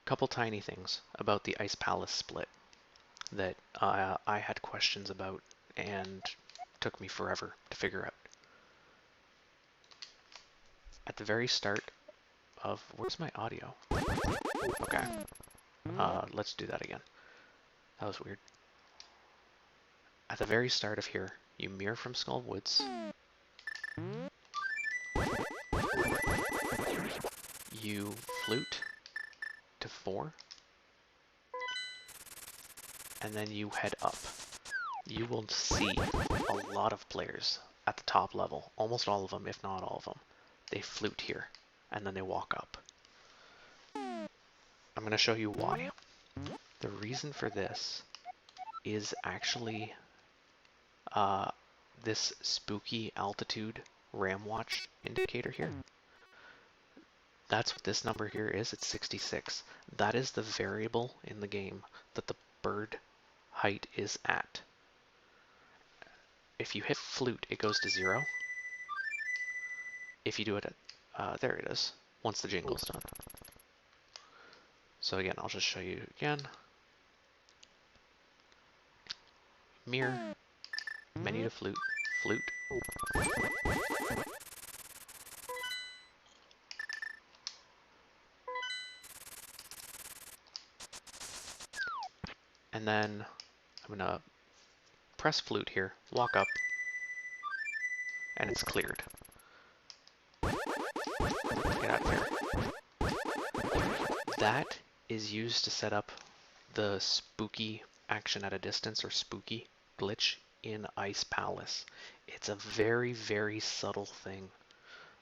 couple tiny things about the Ice Palace split that I had questions about and took me forever to figure out. At the very start of, where's my audio? Okay, let's do that again. That was weird. At the very start of here, you mirror from Skull Woods. You flute to 4. And then you head up. You will see a lot of players at the top level, almost all of them, if not all of them. They flute here, and then they walk up. I'm going to show you why. The reason for this is actually this spooky altitude RAM watch indicator here. That's what this number here is. It's 66. That is the variable in the game that the bird height is at. If you hit flute, it goes to 0. If you do it at, there it is, once the jingle's done. So again, I'll just show you again. Mirror, menu to flute, flute. And then I'm gonna press flute here, walk up, and it's cleared. Get out of here. That is used to set up the spooky action at a distance or spooky glitch in Ice Palace. It's a very, very subtle thing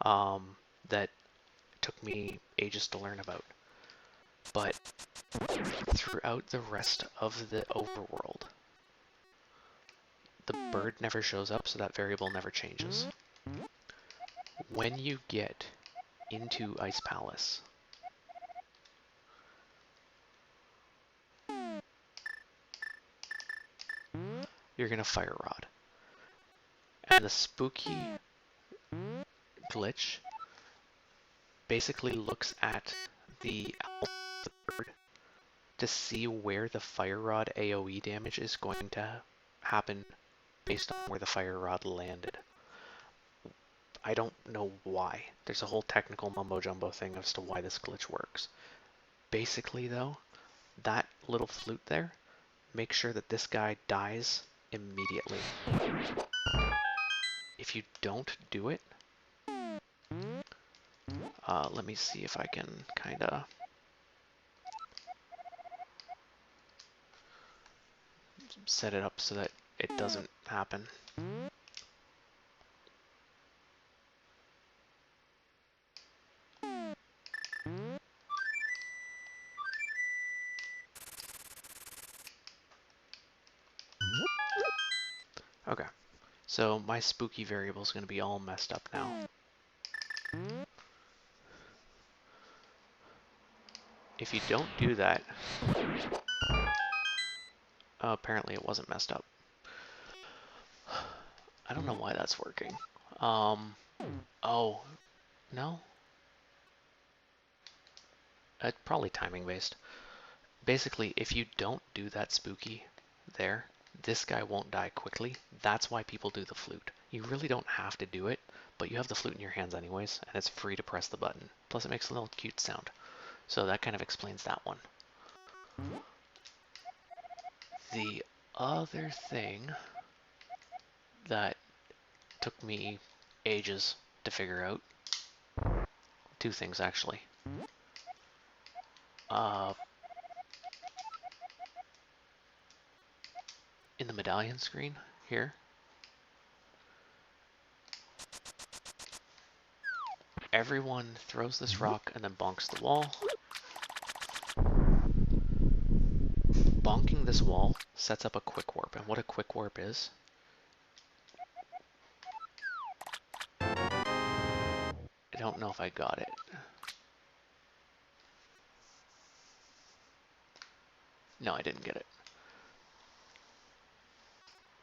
that took me ages to learn about. But throughout the rest of the overworld, the bird never shows up, so that variable never changes. When you get into Ice Palace, you're gonna fire rod. And the spooky glitch basically looks at the bird to see where the fire rod AoE damage is going to happen based on where the fire rod landed. I don't know why. There's a whole technical mumbo jumbo thing as to why this glitch works. Basically though, that little flute there, make sure that this guy dies immediately. If you don't do it, let me see if I can kinda set it up so that it doesn't happen. Okay, so my spooky variable is going to be all messed up now. If you don't do that, apparently it wasn't messed up. I don't know why that's working. Oh, no? It's probably timing based. Basically, if you don't do that spooky there, this guy won't die quickly. That's why people do the flute. You really don't have to do it, but you have the flute in your hands anyways, and it's free to press the button. Plus it makes a little cute sound. So that kind of explains that one. The other thing that took me ages to figure out, two things actually. In the medallion screen here, everyone throws this rock and then bonks the wall. Bonking this wall sets up a quick warp, and what a quick warp is, I don't know if I got it. No, I didn't get it.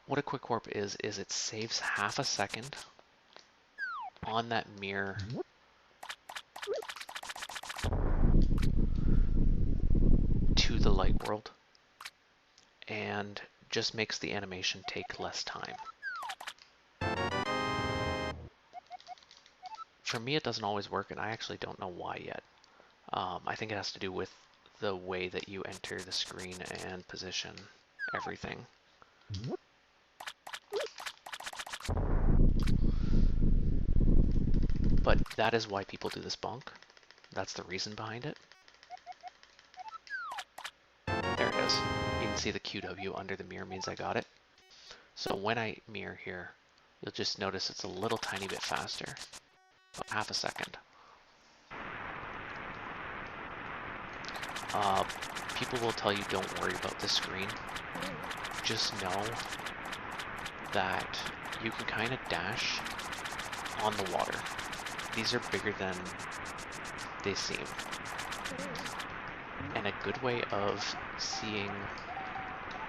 What a quick warp is it saves half a second on that mirror world and just makes the animation take less time. For me, it doesn't always work, and I actually don't know why yet. I think it has to do with the way that you enter the screen and position everything. But that is why people do this bonk. That's the reason behind it. There it is. You can see the QW under the mirror means I got it. So when I mirror here, you'll just notice it's a little tiny bit faster. About half a second. People will tell you don't worry about the screen. Just know that you can kind of dash on the water. These are bigger than they seem. And a good way of seeing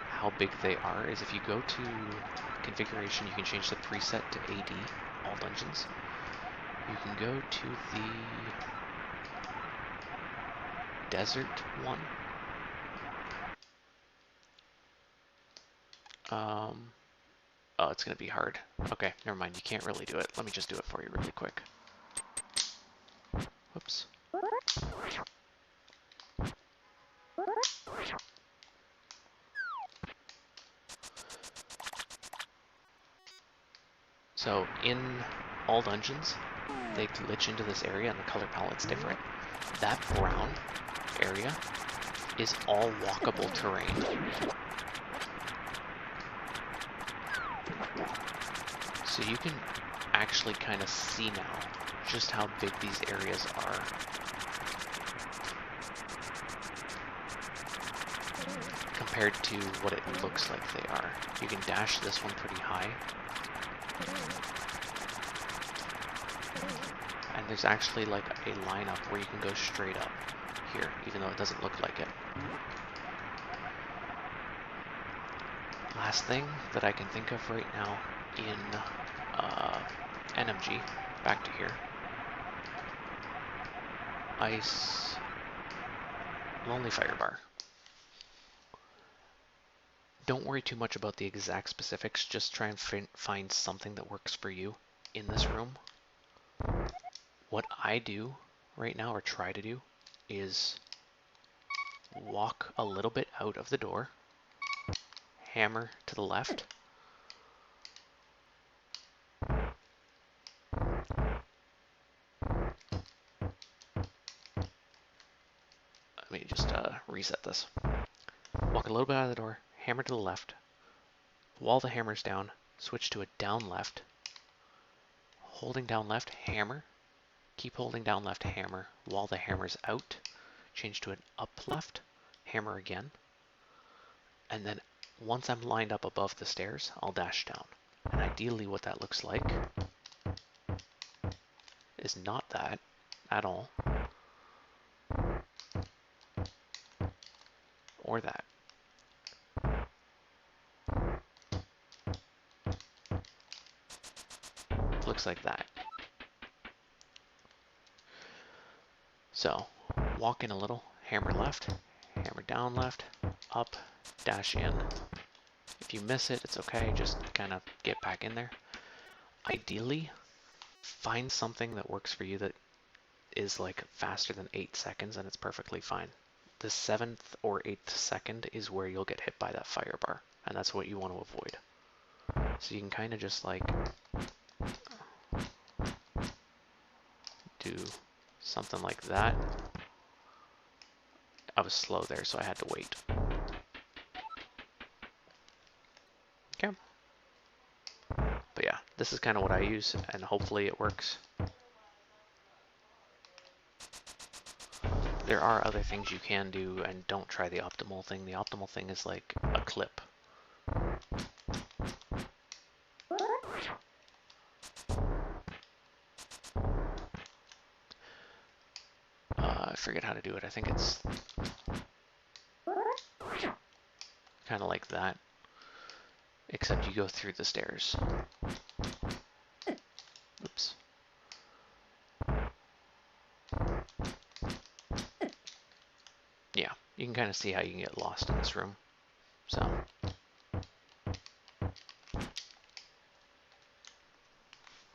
how big they are is if you go to configuration, you can change the preset to AD, all dungeons. You can go to the desert one. Oh, it's gonna be hard. Okay, never mind, you can't really do it. Let me just do it for you really quick. Whoops. So in all dungeons, they glitch into this area and the color palette's different. That brown area is all walkable terrain. So you can actually kind of see now just how big these areas are. Compared to what it looks like they are. You can dash this one pretty high. And there's actually like a lineup where you can go straight up here, even though it doesn't look like it. Last thing that I can think of right now in NMG, back to here. Ice, Lonely Fire Bar. Don't worry too much about the exact specifics, just try and find something that works for you in this room. What I do right now, or try to do, is walk a little bit out of the door, hammer to the left, let me just reset this. Walk a little bit out of the door, hammer to the left, while the hammer's down, switch to a down left, holding down left, hammer, keep holding down left, hammer, while the hammer's out, change to an up left, hammer again, and then once I'm lined up above the stairs, I'll dash down. And ideally what that looks like is not that at all, or that. Looks like that. So, walk in a little, hammer left, hammer down left, up, dash in. If you miss it, it's okay, just kind of get back in there. Ideally, find something that works for you that is like faster than 8 seconds and it's perfectly fine. The 7th or 8th second is where you'll get hit by that fire bar, and that's what you want to avoid. So you can kind of just like do something like that. I was slow there, so I had to wait. Okay. But yeah, this is kind of what I use, and hopefully it works. There are other things you can do, and don't try the optimal thing. The optimal thing is like a clip. I forget how to do it. I think it's kind of like that, except you go through the stairs. Oops. Yeah, you can kind of see how you can get lost in this room. So,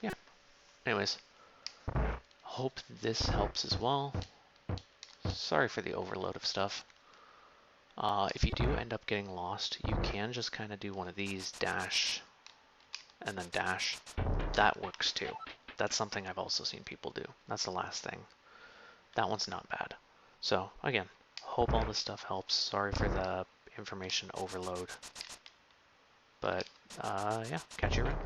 yeah. Anyways, hope this helps as well. Sorry for the overload of stuff. If you do end up getting lost, you can just kind of do one of these, dash, and then dash. That works too. That's something I've also seen people do. That's the last thing. That one's not bad. So again, hope all this stuff helps. Sorry for the information overload. But yeah, catch you around.